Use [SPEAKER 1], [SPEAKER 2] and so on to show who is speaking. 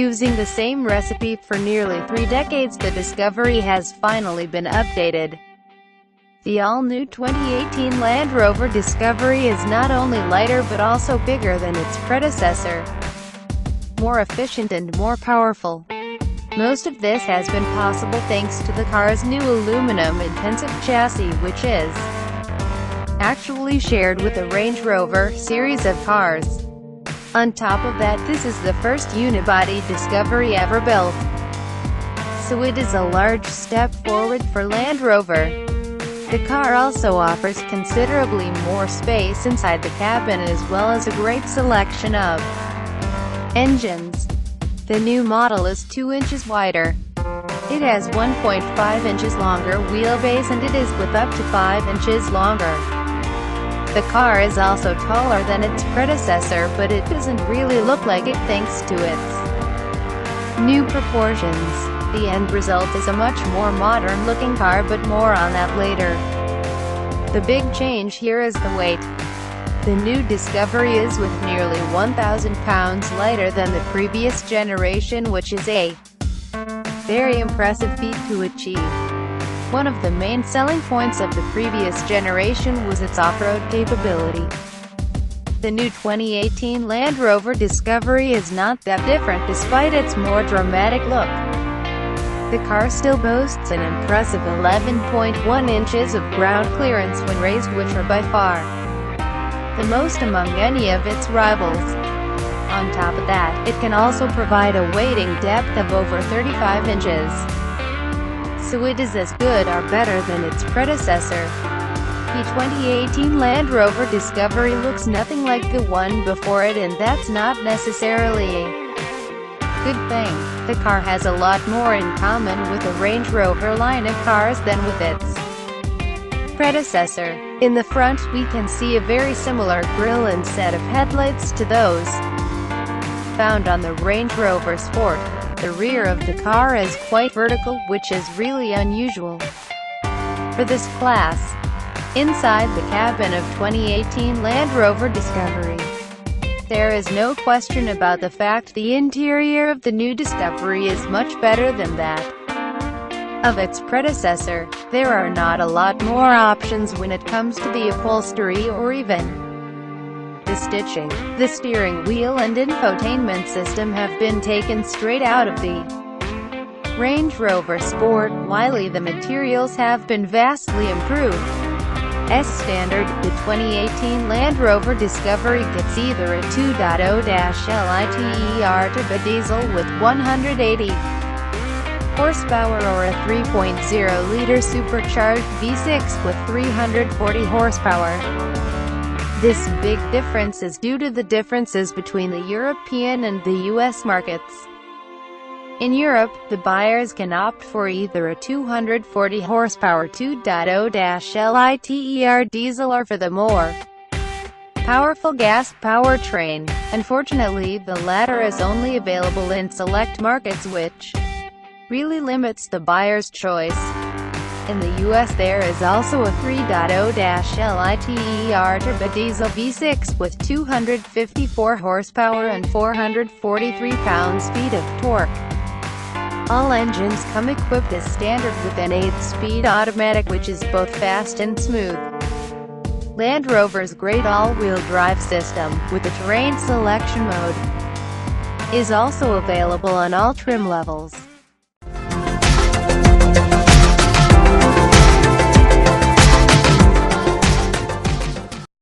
[SPEAKER 1] Using the same recipe for nearly 3 decades, the Discovery has finally been updated. The all-new 2018 Land Rover Discovery is not only lighter but also bigger than its predecessor, more efficient and more powerful. Most of this has been possible thanks to the car's new aluminum-intensive chassis, which is actually shared with the Range Rover series of cars. On top of that, this is the first unibody Discovery ever built, so it is a large step forward for Land Rover. The car also offers considerably more space inside the cabin as well as a great selection of engines. The new model is 2 inches wider. It has 1.5 inches longer wheelbase and it is with up to 5 inches longer. The car is also taller than its predecessor, but it doesn't really look like it thanks to its new proportions. The end result is a much more modern-looking car, but more on that later. The big change here is the weight. The new Discovery is with nearly 1,000 pounds lighter than the previous generation, which is a very impressive feat to achieve. One of the main selling points of the previous generation was its off-road capability. The new 2018 Land Rover Discovery is not that different despite its more dramatic look. The car still boasts an impressive 11.1 inches of ground clearance when raised, which are by far the most among any of its rivals. On top of that, it can also provide a wading depth of over 35 inches. So it is as good or better than its predecessor. The 2018 Land Rover Discovery looks nothing like the one before it, and that's not necessarily a good thing. The car has a lot more in common with the Range Rover line of cars than with its predecessor. In the front, we can see a very similar grille and set of headlights to those found on the Range Rover Sport. The rear of the car is quite vertical, which is really unusual for this class. Inside the cabin of 2018 Land Rover Discovery, there is no question about the fact the interior of the new Discovery is much better than that of its predecessor. There are not a lot more options when it comes to the upholstery or even the stitching. The steering wheel and infotainment system have been taken straight out of the Range Rover Sport, while the materials have been vastly improved. As standard, the 2018 Land Rover Discovery gets either a 2.0-liter turbo diesel with 180 horsepower or a 3.0-liter supercharged V6 with 340 horsepower. This big difference is due to the differences between the European and the US markets. In Europe, the buyers can opt for either a 240 horsepower 2.0-liter diesel or for the more powerful gas powertrain. Unfortunately, the latter is only available in select markets, which really limits the buyer's choice. In the US, there is also a 3.0-liter turbo diesel V6 with 254 horsepower and 443 pounds-feet of torque. All engines come equipped as standard with an 8-speed automatic, which is both fast and smooth. Land Rover's great all-wheel drive system, with the terrain selection mode, is also available on all trim levels.